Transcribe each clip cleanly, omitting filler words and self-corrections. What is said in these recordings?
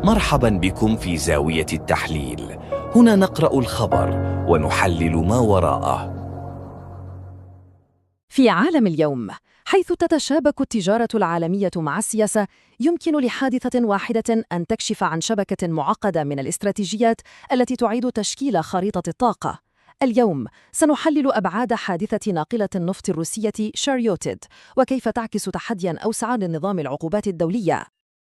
مرحبا بكم في زاوية التحليل. هنا نقرأ الخبر ونحلل ما وراءه. في عالم اليوم، حيث تتشابك التجارة العالمية مع السياسة، يمكن لحادثة واحدة أن تكشف عن شبكة معقدة من الاستراتيجيات التي تعيد تشكيل خريطة الطاقة. اليوم سنحلل أبعاد حادثة ناقلة النفط الروسية شاريوتيد، وكيف تعكس تحدياً أوسع لنظام العقوبات الدولية.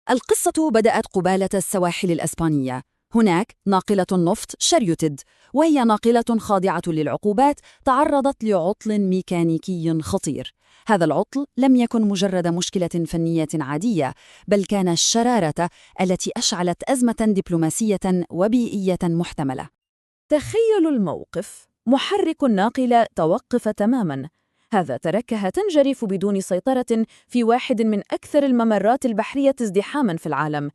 القصة بدأت قبالة السواحل الإسبانية. هناك ناقلة النفط شاريوتيد، وهي ناقلة خاضعة للعقوبات تعرضت لعطل ميكانيكي خطير. هذا العطل لم يكن مجرد مشكلة فنية عادية، بل كان الشرارة التي أشعلت أزمة دبلوماسية وبيئية محتملة. تخيلوا الموقف: محرك الناقلة توقف تماماً. هذا تركها تنجرف بدون سيطرة في واحد من أكثر الممرات البحرية ازدحاماً في العالم.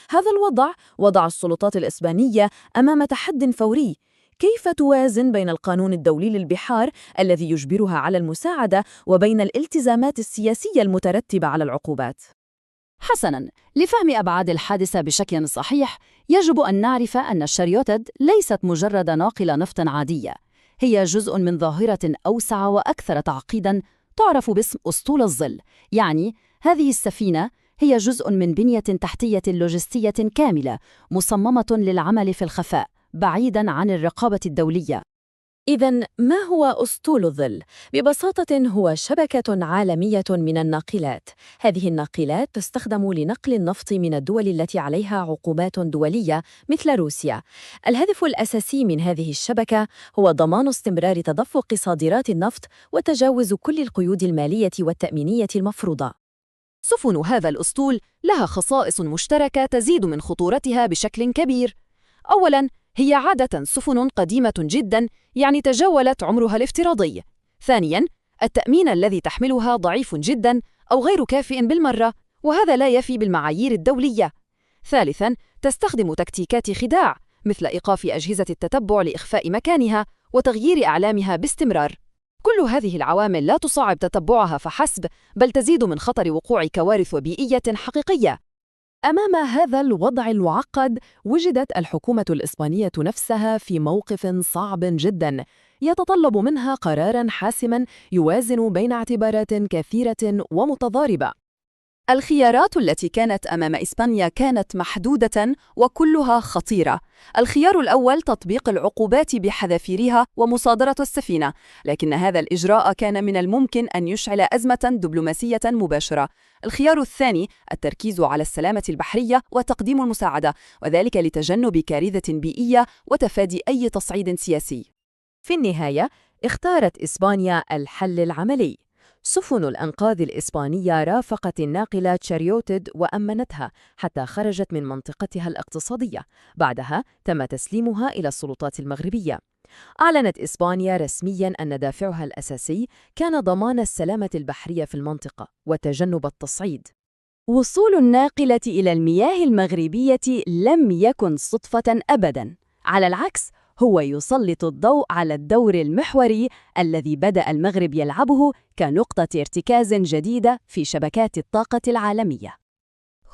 هذا الوضع وضع السلطات الإسبانية أمام تحد فوري: كيف توازن بين القانون الدولي للبحار الذي يجبرها على المساعدة وبين الالتزامات السياسية المترتبة على العقوبات؟ حسناً، لفهم أبعاد الحادثة بشكل صحيح، يجب أن نعرف أن الشاريوتيد ليست مجرد ناقلة نفط عادية. هي جزء من ظاهرة أوسع وأكثر تعقيداً تعرف باسم أسطول الظل. يعني هذه السفينة هي جزء من بنية تحتية لوجستية كاملة مصممة للعمل في الخفاء بعيداً عن الرقابة الدولية. إذن ما هو أسطول الظل؟ ببساطة هو شبكة عالمية من الناقلات. هذه الناقلات تستخدم لنقل النفط من الدول التي عليها عقوبات دولية مثل روسيا. الهدف الأساسي من هذه الشبكة هو ضمان استمرار تدفق صادرات النفط وتجاوز كل القيود المالية والتأمينية المفروضة. سفن هذا الأسطول لها خصائص مشتركة تزيد من خطورتها بشكل كبير. أولاً، هي عادة سفن قديمة جداً، يعني تجاوزت عمرها الافتراضي. ثانياً، التأمين الذي تحملها ضعيف جداً أو غير كافٍ بالمرة، وهذا لا يفي بالمعايير الدولية. ثالثاً، تستخدم تكتيكات خداع مثل إيقاف أجهزة التتبع لإخفاء مكانها وتغيير أعلامها باستمرار. كل هذه العوامل لا تصعب تتبعها فحسب، بل تزيد من خطر وقوع كوارث بيئية حقيقية. أمام هذا الوضع المعقد، وجدت الحكومة الإسبانية نفسها في موقف صعب جداً، يتطلب منها قراراً حاسماً يوازن بين اعتبارات كثيرة ومتضاربة. الخيارات التي كانت أمام إسبانيا كانت محدودة وكلها خطيرة. الخيار الأول تطبيق العقوبات بحذافيرها ومصادرة السفينة، لكن هذا الإجراء كان من الممكن أن يشعل أزمة دبلوماسية مباشرة. الخيار الثاني التركيز على السلامة البحرية وتقديم المساعدة، وذلك لتجنب كارثة بيئية وتفادي أي تصعيد سياسي. في النهاية، اختارت إسبانيا الحل العملي. سفن الأنقاذ الإسبانية رافقت الناقلة شاريوتيد وأمنتها حتى خرجت من منطقتها الاقتصادية. بعدها تم تسليمها إلى السلطات المغربية. أعلنت إسبانيا رسمياً أن دافعها الأساسي كان ضمان السلامة البحرية في المنطقة وتجنب التصعيد. وصول الناقلة إلى المياه المغربية لم يكن صدفة أبداً، على العكس، هو يسلط الضوء على الدور المحوري الذي بدأ المغرب يلعبه كنقطة ارتكاز جديدة في شبكات الطاقة العالمية.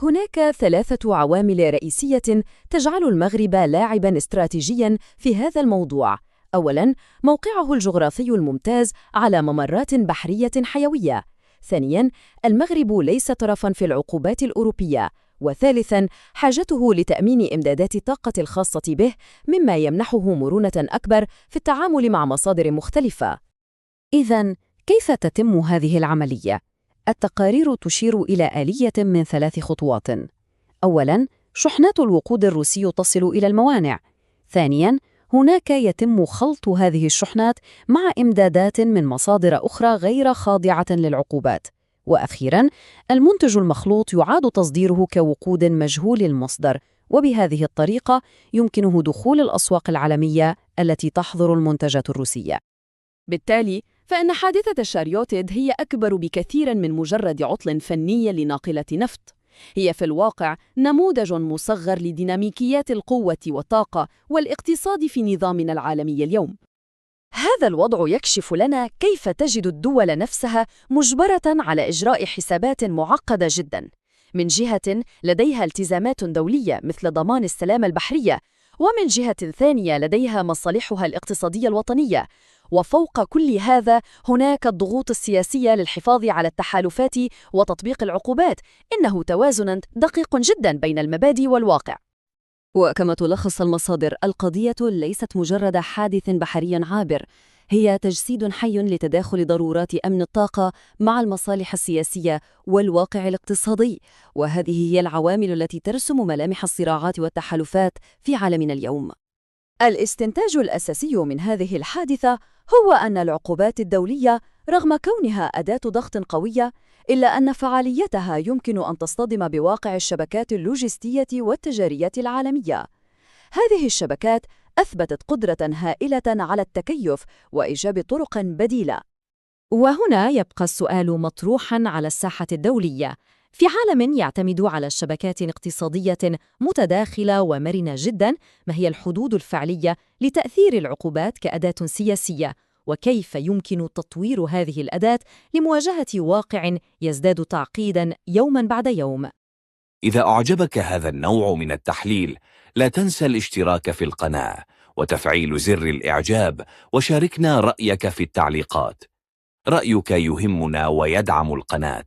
هناك 3 عوامل رئيسية تجعل المغرب لاعباً استراتيجياً في هذا الموضوع. أولاً، موقعه الجغرافي الممتاز على ممرات بحرية حيوية. ثانياً، المغرب ليس طرفاً في العقوبات الأوروبية. وثالثاً، حاجته لتأمين إمدادات الطاقة الخاصة به، مما يمنحه مرونة أكبر في التعامل مع مصادر مختلفة. إذن، كيف تتم هذه العملية؟ التقارير تشير إلى آلية من 3 خطوات. أولاً، شحنات الوقود الروسي تصل إلى الموانئ. ثانياً، هناك يتم خلط هذه الشحنات مع إمدادات من مصادر أخرى غير خاضعة للعقوبات. وأخيراً، المنتج المخلوط يعاد تصديره كوقود مجهول المصدر، وبهذه الطريقة يمكنه دخول الأسواق العالمية التي تحظر المنتجات الروسية. بالتالي، فإن حادثة شاريوتيد هي أكبر بكثير من مجرد عطل فني لناقلة نفط. هي في الواقع نموذج مصغر لديناميكيات القوة والطاقة والاقتصاد في نظامنا العالمي اليوم. هذا الوضع يكشف لنا كيف تجد الدول نفسها مجبرة على إجراء حسابات معقدة جداً. من جهة لديها التزامات دولية مثل ضمان السلامة البحرية، ومن جهة ثانية لديها مصالحها الاقتصادية الوطنية. وفوق كل هذا هناك الضغوط السياسية للحفاظ على التحالفات وتطبيق العقوبات. إنه توازن دقيق جدا بين المبادئ والواقع. وكما تلخص المصادر، القضية ليست مجرد حادث بحري عابر، هي تجسيد حي لتداخل ضرورات أمن الطاقة مع المصالح السياسية والواقع الاقتصادي، وهذه هي العوامل التي ترسم ملامح الصراعات والتحالفات في عالمنا اليوم. الاستنتاج الأساسي من هذه الحادثة هو أن العقوبات الدولية رغم كونها أداة ضغط قوية، إلا أن فعاليتها يمكن أن تصطدم بواقع الشبكات اللوجستية والتجارية العالمية. هذه الشبكات أثبتت قدرة هائلة على التكيف وإيجاب طرق بديلة. وهنا يبقى السؤال مطروحاً على الساحة الدولية. في عالم يعتمد على شبكات اقتصادية متداخلة ومرنة جداً، ما هي الحدود الفعلية لتأثير العقوبات كأداة سياسية؟ وكيف يمكن تطوير هذه الأداة لمواجهة واقع يزداد تعقيداً يوماً بعد يوم؟ إذا أعجبك هذا النوع من التحليل، لا تنسى الاشتراك في القناة وتفعيل زر الإعجاب، وشاركنا رأيك في التعليقات. رأيك يهمنا ويدعم القناة.